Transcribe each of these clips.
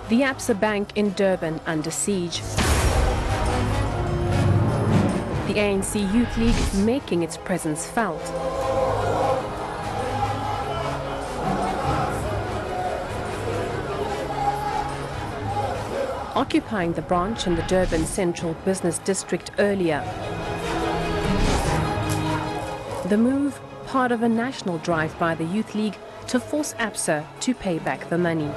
The ABSA Bank in Durban under siege. The ANC Youth League making its presence felt. Occupying the branch in the Durban Central Business District earlier. The move, part of a national drive by the Youth League to force ABSA to pay back the money.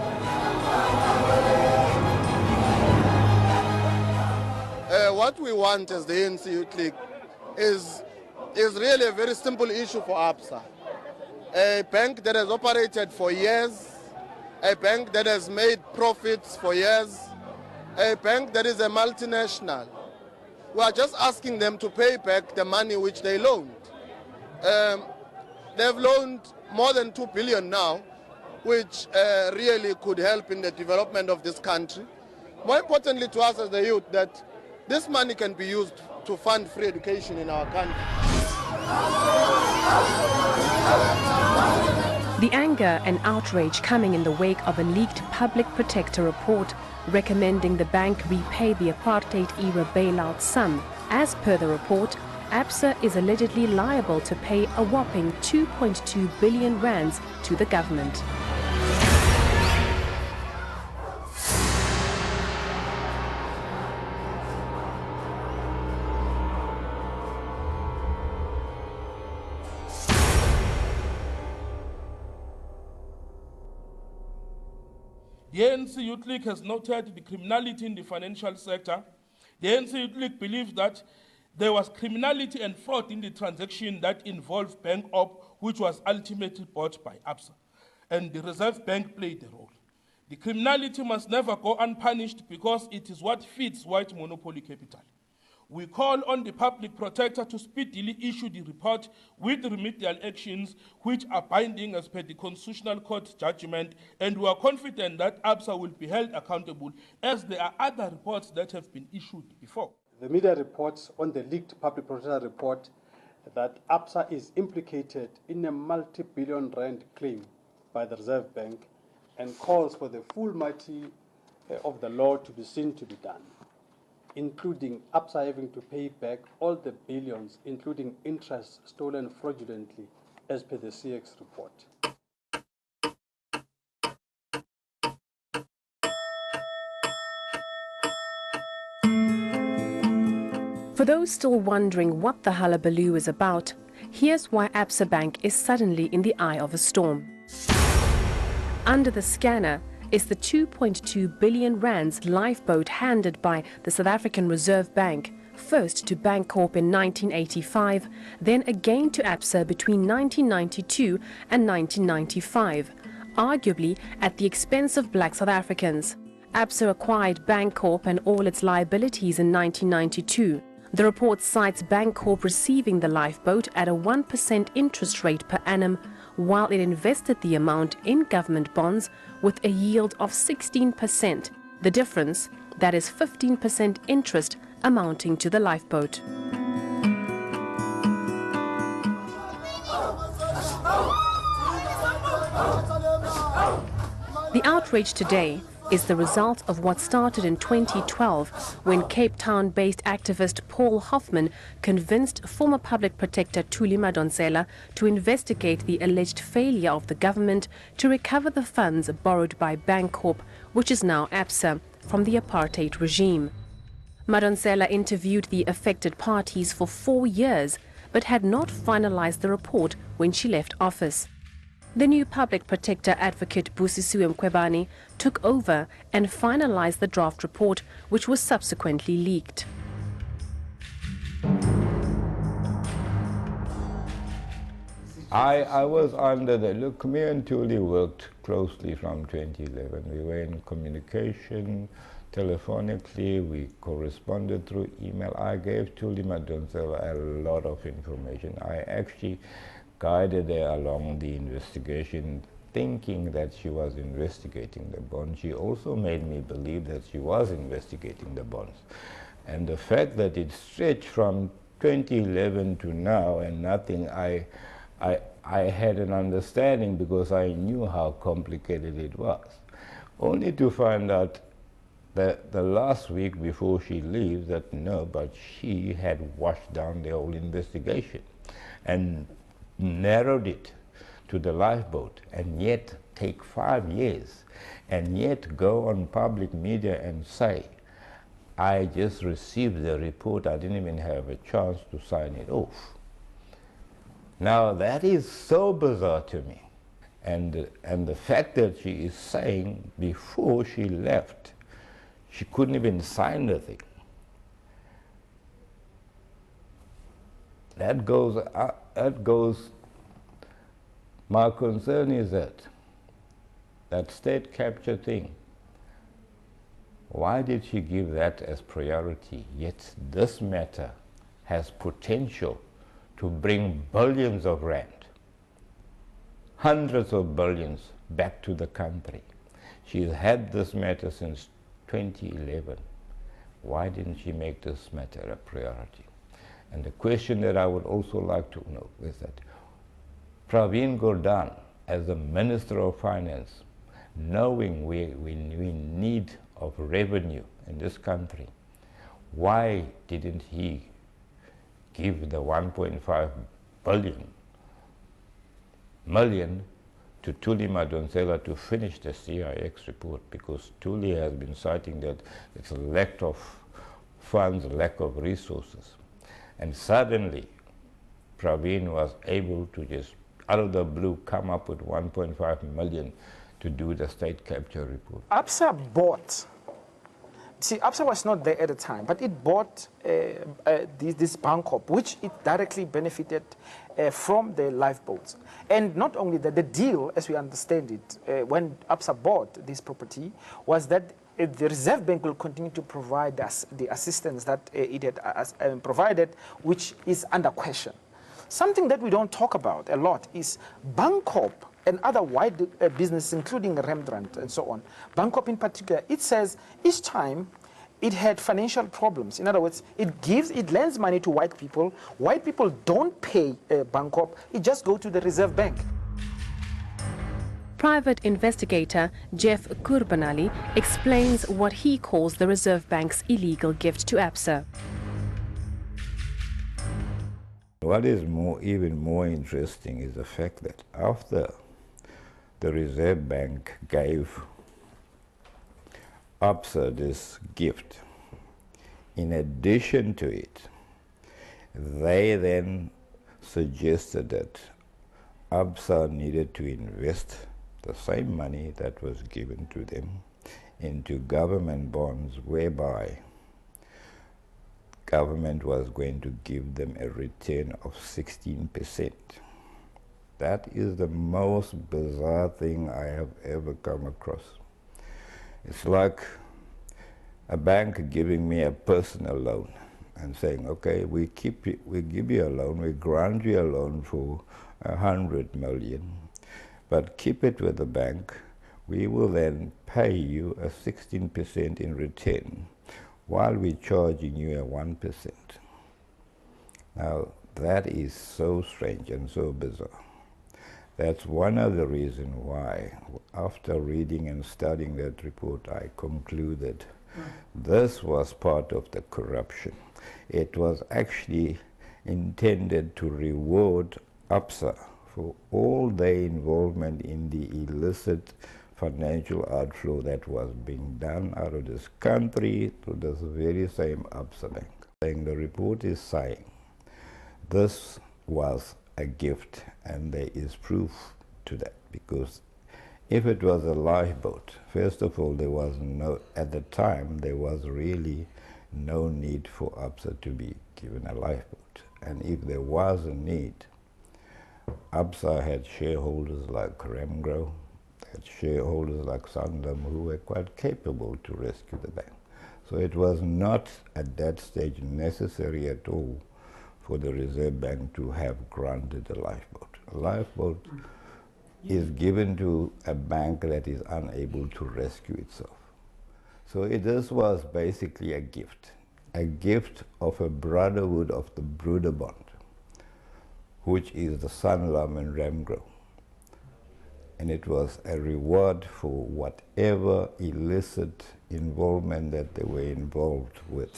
What we want as the ANC Youth League is really a very simple issue for ABSA. A bank that has operated for years, a bank that has made profits for years, a bank that is a multinational. We are just asking them to pay back the money which they loaned. They've loaned more than 2 billion now, which really could help in the development of this country. More importantly to us as the youth, that this money can be used to fund free education in our country. The anger and outrage coming in the wake of a leaked public protector report recommending the bank repay the apartheid-era bailout sum. As per the report, ABSA is allegedly liable to pay a whopping 2.2 billion rands to the government. The ANC Youth League has noted the criminality in the financial sector. The ANC Youth League believes that there was criminality and fraud in the transaction that involved Bankorp, which was ultimately bought by ABSA, and the Reserve Bank played a role. The criminality must never go unpunished because it is what feeds white monopoly capital. We call on the public protector to speedily issue the report with remedial actions which are binding as per the Constitutional Court judgment, and we are confident that ABSA will be held accountable as there are other reports that have been issued before. The media reports on the leaked public protector report that ABSA is implicated in a multi-billion rand claim by the Reserve Bank and calls for the full mighty of the law to be seen to be done, including ABSA having to pay back all the billions, including interest stolen fraudulently, as per the CX report. For those still wondering what the hullabaloo is about, here's why ABSA Bank is suddenly in the eye of a storm. Under the scanner is the 2.2 billion rands lifeboat handed by the South African Reserve Bank, first to Bankorp in 1985, then again to ABSA between 1992 and 1995, arguably at the expense of black South Africans. ABSA acquired Bankorp and all its liabilities in 1992. The report cites Bankorp receiving the lifeboat at a 1% interest rate per annum, while it invested the amount in government bonds with a yield of 16%. The difference, that is 15% interest amounting to the lifeboat. The outrage today is the result of what started in 2012 when Cape Town-based activist Paul Hoffman convinced former public protector Thuli Madonsela to investigate the alleged failure of the government to recover the funds borrowed by Bankorp, which is now ABSA, from the apartheid regime. Madonsela interviewed the affected parties for 4 years but had not finalized the report when she left office. The new public protector advocate Busisiwe Mkhwebane took over and finalized the draft report, which was subsequently leaked. I was under the look. Me and Thuli worked closely from 2011. We were in communication telephonically, we corresponded through email. I gave Thuli Madonsela a lot of information. I actually guided her along the investigation, thinking that she was investigating the bonds. She also made me believe that she was investigating the bonds. And the fact that it stretched from 2011 to now and nothing, I had an understanding because I knew how complicated it was. only to find out that the last week before she leaves that no, but she had washed down the whole investigation and narrowed it to the lifeboat, and yet take 5 years, and yet go on public media and say, I just received the report, I didn't even have a chance to sign it off. Now that is so bizarre to me. And the fact that she is saying before she left, she couldn't even sign the thing. That goes, my concern is that state capture thing, why did she give that as priority? Yet this matter has potential to bring billions of rand, hundreds of billions back to the country. She's had this matter since 2011. Why didn't she make this matter a priority? And the question that I would also like to know is that Pravin Gordhan, as the Minister of Finance, knowing we need of revenue in this country, why didn't he give the 1.5 million to Thuli Madonsela to finish the CIX report? Because Thuli has been citing that it's a lack of funds, lack of resources. And suddenly, Pravin was able to just, out of the blue, come up with 1.5 million to do the state capture report. ABSA bought, see, ABSA was not there at the time, but it bought this Bankorp, which it directly benefited from the lifeboats. And not only that, the deal, as we understand it, when ABSA bought this property, was that the Reserve Bank will continue to provide us the assistance that it had provided, which is under question. Something that we don't talk about a lot is Bankorp and other wide businesses, including Rembrandt and so on. Bankorp in particular, it says each time it had financial problems. In other words, it lends money to white people. White people don't pay Bankorp, it just goes to the Reserve Bank. Private investigator Jeff Kurbanali explains what he calls the Reserve Bank's illegal gift to ABSA. What is even more interesting is the fact that after the Reserve Bank gave ABSA this gift, in addition to it, they then suggested that ABSA needed to invest the same money that was given to them into government bonds, whereby government was going to give them a return of 16%. That is the most bizarre thing I have ever come across. It's like a bank giving me a personal loan and saying, okay, we give you a loan, we grant you a loan for 100 million, but keep it with the bank. We will then pay you a 16% in return, while we're charging you a 1%. Now, that is so strange and so bizarre. That's one of the reasons why, after reading and studying that report, I concluded this was part of the corruption. It was actually intended to reward ABSA for all their involvement in the illicit financial outflow that was being done out of this country to this very same ABSA Bank. The report is saying this was a gift, and there is proof to that, because if it was a lifeboat, first of all, there was no, at the time, there was really no need for ABSA to be given a lifeboat. And if there was a need, ABSA had shareholders like Remgro, had shareholders like Sanlam, who were quite capable to rescue the bank. So it was not at that stage necessary at all for the Reserve Bank to have granted a lifeboat. A lifeboat is given to a bank that is unable to rescue itself. So this was basically a gift of a brotherhood of the Broederbond, which is the Sanlam and Remgro. and it was a reward for whatever illicit involvement that they were involved with.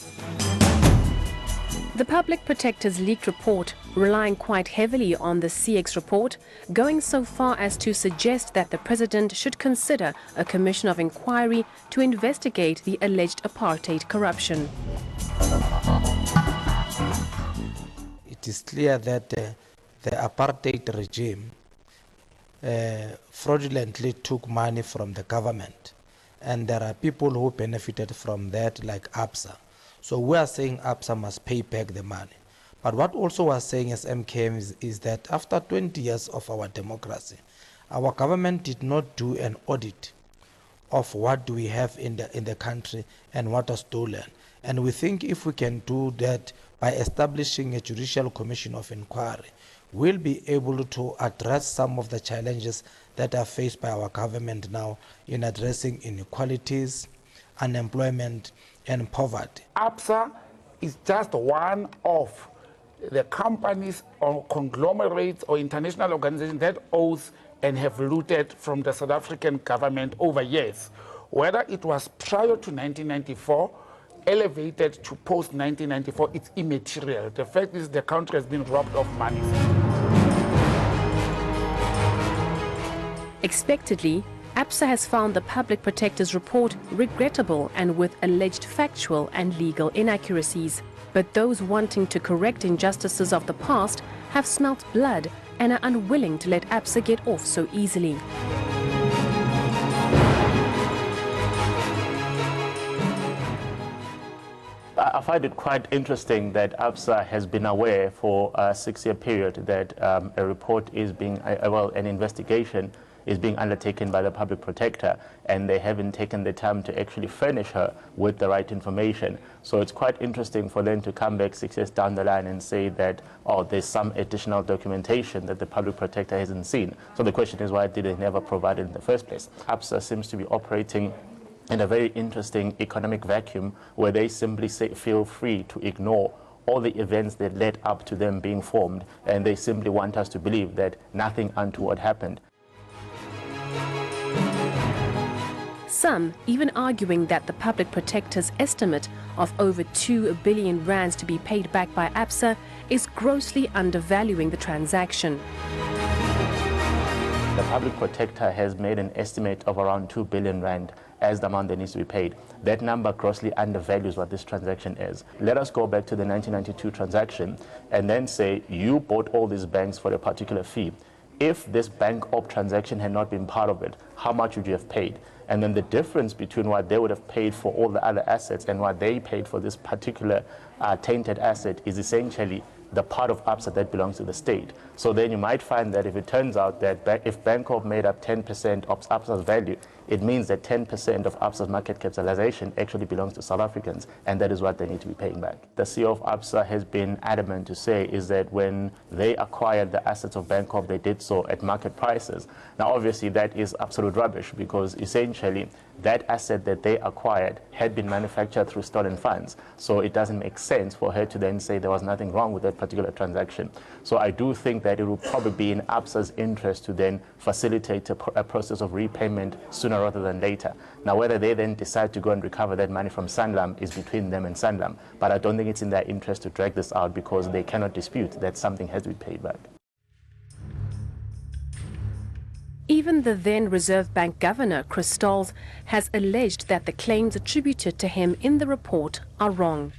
The Public Protector's leaked report, relying quite heavily on the CX report, going so far as to suggest that the President should consider a commission of inquiry to investigate the alleged apartheid corruption. It is clear that the apartheid regime fraudulently took money from the government, and there are people who benefited from that, like ABSA. So we are saying ABSA must pay back the money. But what also we are saying as MKM is that after 20 years of our democracy, our government did not do an audit of what do we have in the country and what was stolen. And we think if we can do that by establishing a judicial commission of inquiry, we'll be able to address some of the challenges that are faced by our government now in addressing inequalities, unemployment, and poverty. ABSA is just one of the companies or conglomerates or international organizations that owes and have looted from the South African government over years. Whether it was prior to 1994, elevated to post-1994, it's immaterial. The fact is the country has been robbed of money. Expectedly, ABSA has found the Public Protector's report regrettable and with alleged factual and legal inaccuracies. But those wanting to correct injustices of the past have smelt blood and are unwilling to let ABSA get off so easily. I find it quite interesting that ABSA has been aware for a 6-year period that a report is being, an investigation is being undertaken by the Public Protector, and they haven't taken the time to actually furnish her with the right information. So it's quite interesting for them to come back 6 years down the line and say that, oh, there's some additional documentation that the Public Protector hasn't seen. So the question is, why did they never provide it in the first place? ABSA seems to be operating in a very interesting economic vacuum where they simply feel free to ignore all the events that led up to them being formed, and they simply want us to believe that nothing untoward happened. Some even arguing that the Public Protector's estimate of over 2 billion rands to be paid back by ABSA is grossly undervaluing the transaction. The Public Protector has made an estimate of around 2 billion rand as the amount that needs to be paid. That number grossly undervalues what this transaction is. Let us go back to the 1992 transaction and then say you bought all these banks for a particular fee. If this Bankorp transaction had not been part of it, how much would you have paid? And then the difference between what they would have paid for all the other assets and what they paid for this particular tainted asset is essentially the part of ABSA that belongs to the state. So then you might find that if it turns out that if Bankorp made up 10% of ABSA's value, it means that 10% of ABSA's market capitalization actually belongs to South Africans, and that is what they need to be paying back. The CEO of ABSA has been adamant to say is that when they acquired the assets of Bankorp, they did so at market prices. Now, obviously, that is absolute rubbish because essentially that asset that they acquired had been manufactured through stolen funds. So it doesn't make sense for her to then say there was nothing wrong with that particular transaction. So I do think that it will probably be in ABSA's interest to then facilitate a process of repayment sooner rather than later. Now, whether they then decide to go and recover that money from Sanlam is between them and Sanlam. But I don't think it's in their interest to drag this out because they cannot dispute that something has to be paid back. Even the then Reserve Bank Governor, Chris Stolz, has alleged that the claims attributed to him in the report are wrong.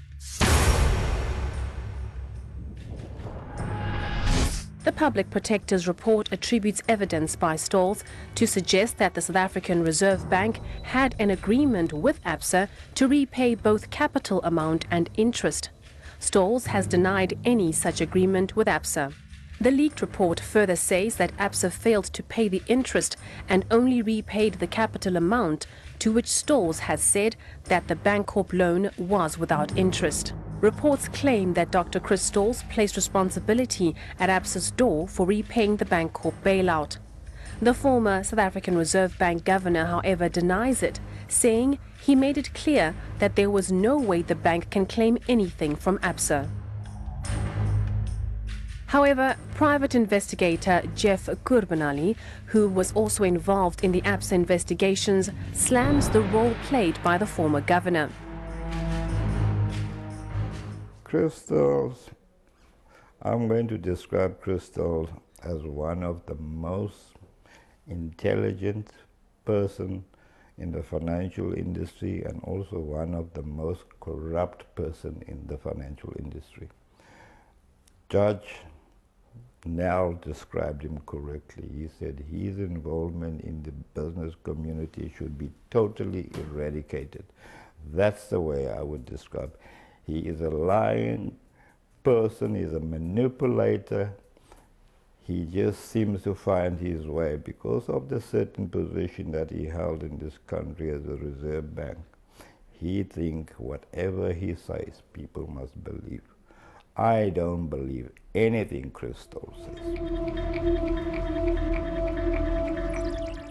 The Public Protector's report attributes evidence by Stolz to suggest that the South African Reserve Bank had an agreement with ABSA to repay both capital amount and interest. Stolz has denied any such agreement with ABSA. The leaked report further says that ABSA failed to pay the interest and only repaid the capital amount, to which Stolz has said that the Bankorp loan was without interest. Reports claim that Dr. Chris Stolz placed responsibility at ABSA's door for repaying the Bankorp bailout. The former South African Reserve Bank governor, however, denies it, saying he made it clear that there was no way the bank can claim anything from ABSA. However, private investigator Jeff Gurbanali, who was also involved in the ABSA investigations, slams the role played by the former governor. Crystals, I'm going to describe Crystal as one of the most intelligent person in the financial industry and also one of the most corrupt person in the financial industry. Judge Nell described him correctly. He said his involvement in the business community should be totally eradicated. That's the way I would describe. He is a lying person, he's a manipulator. He just seems to find his way because of the certain position that he held in this country as a Reserve Bank. He thinks whatever he says, people must believe. I don't believe anything Crystal says.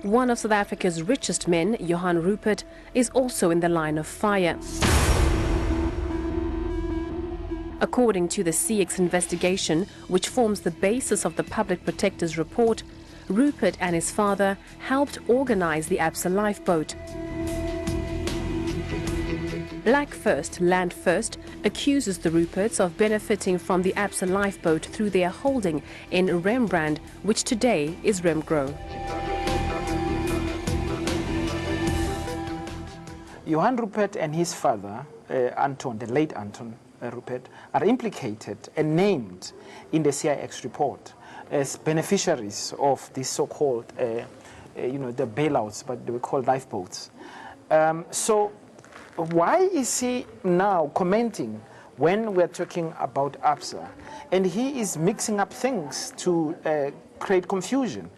One of South Africa's richest men, Johan Rupert, is also in the line of fire. According to the CX investigation, which forms the basis of the Public Protector's report, Rupert and his father helped organize the ABSA lifeboat. Black First, Land First accuses the Ruperts of benefiting from the ABSA lifeboat through their holding in Rembrandt, which today is Remgro. Johan Rupert and his father, Anton, the late Anton Rupert, are implicated and named in the CIX report as beneficiaries of this so-called, the bailouts, but they were called lifeboats. So why is he now commenting when we're talking about ABSA? And he is mixing up things to create confusion.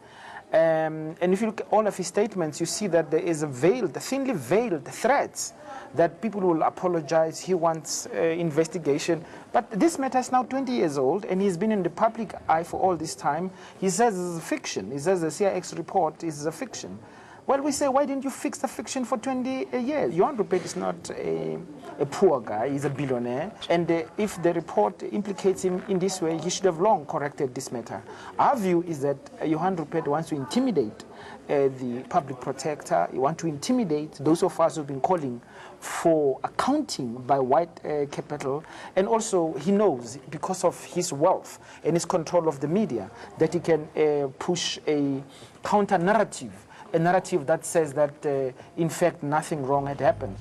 And if you look at all of his statements, you see that there is a thinly veiled threats that people will apologize, he wants investigation. But this matter is now 20 years old, and he's been in the public eye for all this time. He says it's a fiction. He says the CIX report is a fiction. Well, we say, why didn't you fix the fiction for 20 years? Johan Rupert is not a poor guy, he's a billionaire. And if the report implicates him in this way, he should have long corrected this matter. Our view is that Johan Rupert wants to intimidate the public protector. He wants to intimidate those of us who've been calling for accounting by white capital. And also, he knows, because of his wealth and his control of the media, that he can push a counter-narrative, a narrative that says that, in fact, nothing wrong had happened.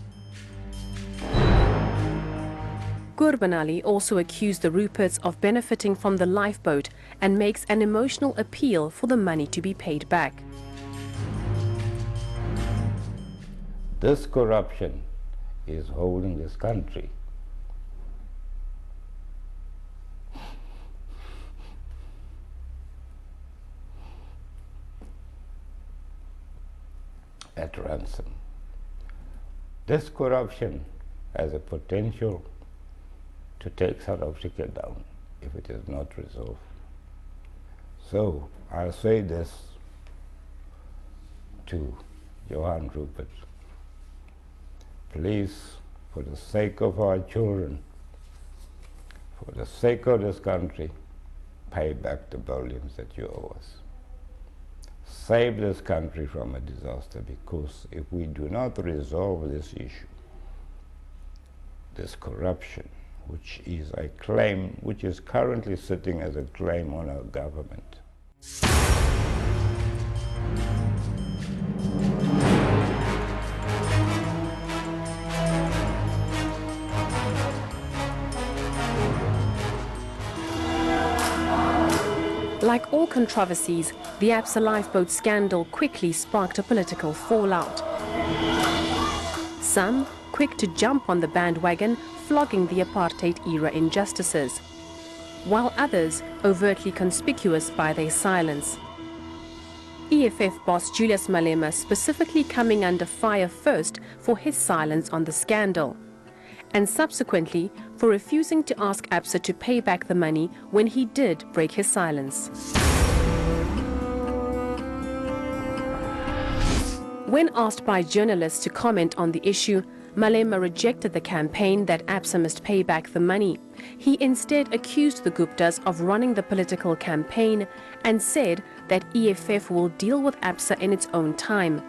Gurbanali also accused the Ruperts of benefiting from the lifeboat and makes an emotional appeal for the money to be paid back. This corruption is holding this country. At ransom. This corruption has a potential to take South Africa down if it is not resolved. So I'll say this to Johan Rupert. Please, for the sake of our children, for the sake of this country, pay back the billions that you owe us. Save this country from a disaster, because if we do not resolve this issue, this corruption, which is a claim, which is currently sitting as a claim on our government. Like all controversies, the ABSA lifeboat scandal quickly sparked a political fallout. Some quick to jump on the bandwagon, flogging the apartheid-era injustices, while others overtly conspicuous by their silence. EFF boss Julius Malema specifically coming under fire first for his silence on the scandal, and subsequently for refusing to ask ABSA to pay back the money when he did break his silence. When asked by journalists to comment on the issue, Malema rejected the campaign that ABSA must pay back the money. He instead accused the Guptas of running the political campaign and said that EFF will deal with ABSA in its own time.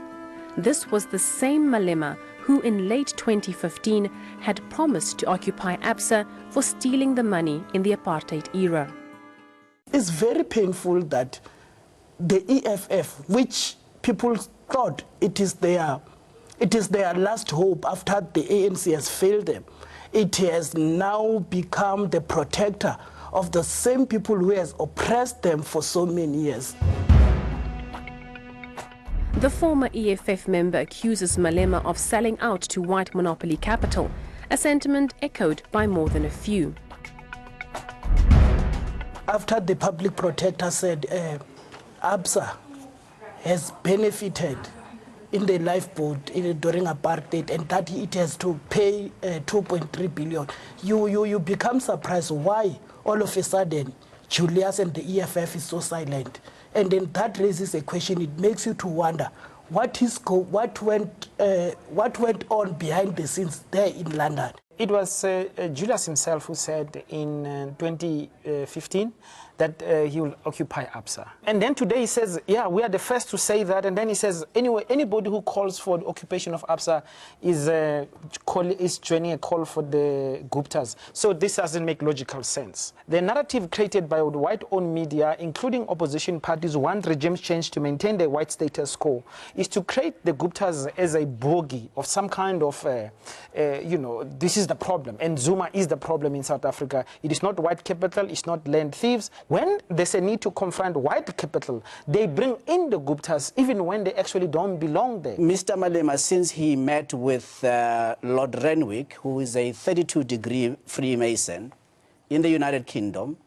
This was the same Malema who in late 2015 had promised to occupy ABSA for stealing the money in the apartheid era. It's very painful that the EFF, which people thought it is their last hope after the ANC has failed them, it has now become the protector of the same people who has oppressed them for so many years. The former EFF member accuses Malema of selling out to white monopoly capital, a sentiment echoed by more than a few. After the public protector said ABSA has benefited in the lifeboat during apartheid and that it has to pay 2.3 billion, you become surprised why all of a sudden Julius and the EFF is so silent. And then that raises a question. It makes you to wonder what went on behind the scenes there in London. It was Julius himself who said in 2015 that he will occupy ABSA. And then today he says, yeah, we are the first to say that. And then he says, anyway, anybody who calls for the occupation of ABSA is joining a call for the Guptas. So this doesn't make logical sense. The narrative created by the white-owned media, including opposition parties, want regime change to maintain the white status quo, is to create the Guptas as a bogey of some kind of, this is the problem. And Zuma is the problem in South Africa. It is not white capital, it's not land thieves. When there's a need to confront white capital, they bring in the Guptas, even when they actually don't belong there. Mr. Malema, since he met with Lord Renwick, who is a 32-degree Freemason in the United Kingdom,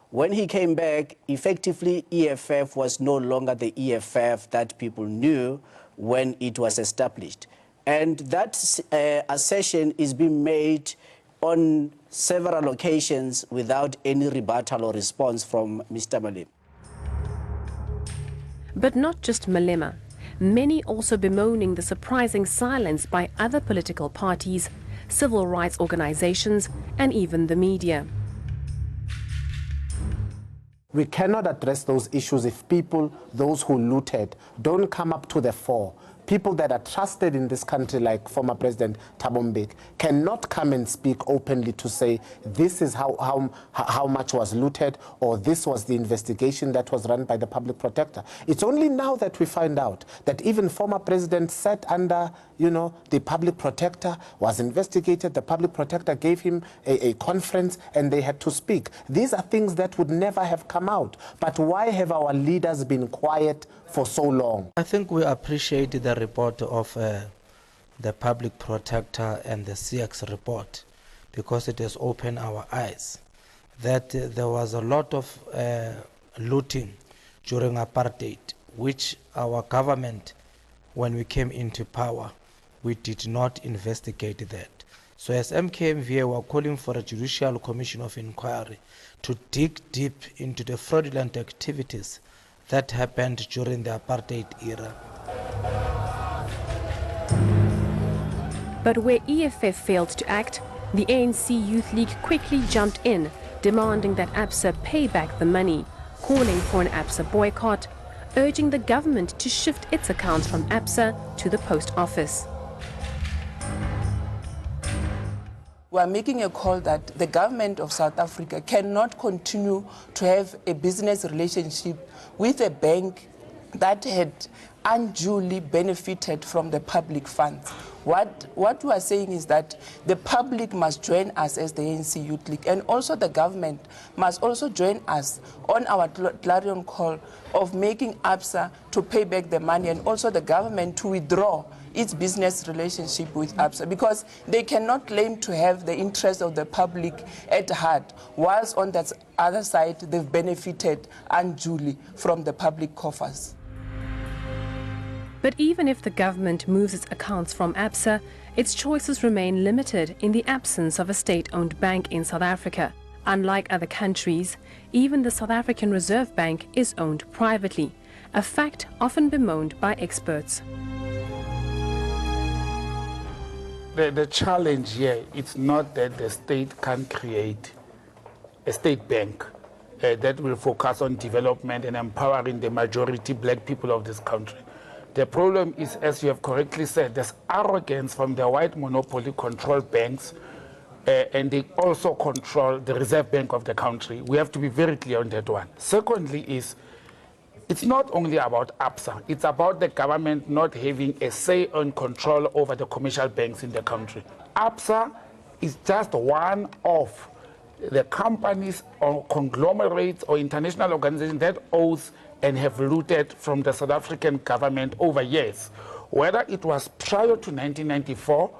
when he came back, effectively EFF was no longer the EFF that people knew when it was established. And that assertion is being made on several occasions without any rebuttal or response from Mr. Malema. But not just Malema. Many also bemoaning the surprising silence by other political parties, civil rights organizations, and even the media. We cannot address those issues if people, those who looted, don't come up to the fore. People that are trusted in this country, like former President Thabo Mbeki, cannot come and speak openly to say this is how much was looted, or this was the investigation that was run by the public protector. It's only now that we find out that even former president sat under, the public protector, was investigated, the public protector gave him a conference and they had to speak. These are things that would never have come out. But why have our leaders been quiet for so long? I think we appreciate the report of the public protector and the CX report, because it has opened our eyes that there was a lot of looting during apartheid, which our government, when we came into power, we did not investigate that. So as MKMV, we are calling for a judicial commission of inquiry to dig deep into the fraudulent activities that happened during the apartheid era. But where EFF failed to act, the ANC Youth League quickly jumped in, demanding that ABSA pay back the money, calling for an ABSA boycott, urging the government to shift its accounts from ABSA to the post office. We are making a call that the government of South Africa cannot continue to have a business relationship with a bank that had unduly benefited from the public funds. What we are saying is that the public must join us as the ANC Youth League, and also the government must also join us on our clarion call of making ABSA to pay back the money, and also the government to withdraw its business relationship with ABSA, because they cannot claim to have the interest of the public at heart, whilst on that other side they've benefited unduly from the public coffers. But even if the government moves its accounts from ABSA, its choices remain limited in the absence of a state-owned bank in South Africa. Unlike other countries, even the South African Reserve Bank is owned privately, a fact often bemoaned by experts. the challenge here, it's not that the state can create a state bank that will focus on development and empowering the majority black people of this country. The problem is, as you have correctly said, there's arrogance from the white monopoly control banks, and they also control the Reserve Bank of the country. We have to be very clear on that one. Secondly is, it's not only about ABSA, it's about the government not having a say on control over the commercial banks in the country. ABSA is just one of the companies or conglomerates or international organizations that owes and have looted from the South African government over years. Whether it was prior to 1994,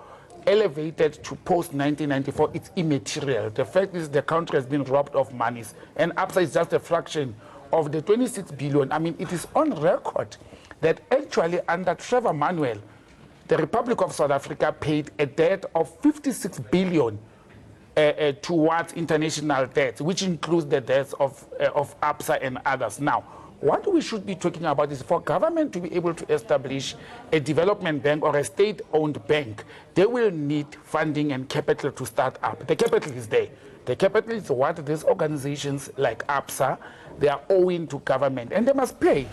elevated to post-1994, it's immaterial. The fact is the country has been robbed of monies, and ABSA is just a fraction of the 26 billion. I mean, it is on record that actually under Trevor Manuel, the Republic of South Africa paid a debt of 56 billion towards international debts, which includes the debts of ABSA and others. Now, what we should be talking about is for government to be able to establish a development bank or a state-owned bank, they will need funding and capital to start up. The capital is there. The capital is what these organizations like ABSA, they are owing to government, and they must pay.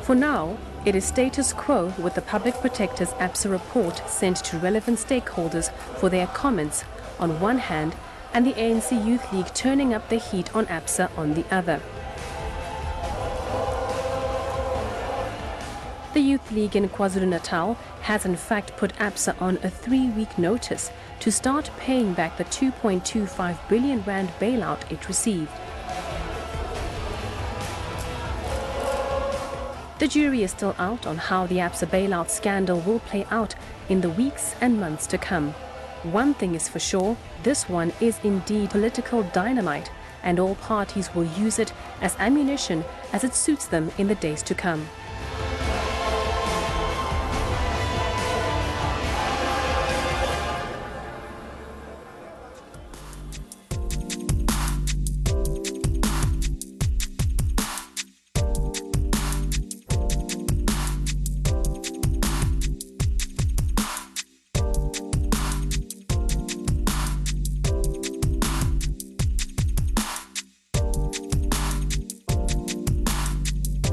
For now, it is status quo with the Public Protector's ABSA report sent to relevant stakeholders for their comments on one hand, and the ANC Youth League turning up the heat on ABSA on the other. The Youth League in KwaZulu-Natal has in fact put ABSA on a 3-week notice to start paying back the 2.25 billion rand bailout it received. The jury is still out on how the ABSA bailout scandal will play out in the weeks and months to come. One thing is for sure, this one is indeed political dynamite, and all parties will use it as ammunition as it suits them in the days to come.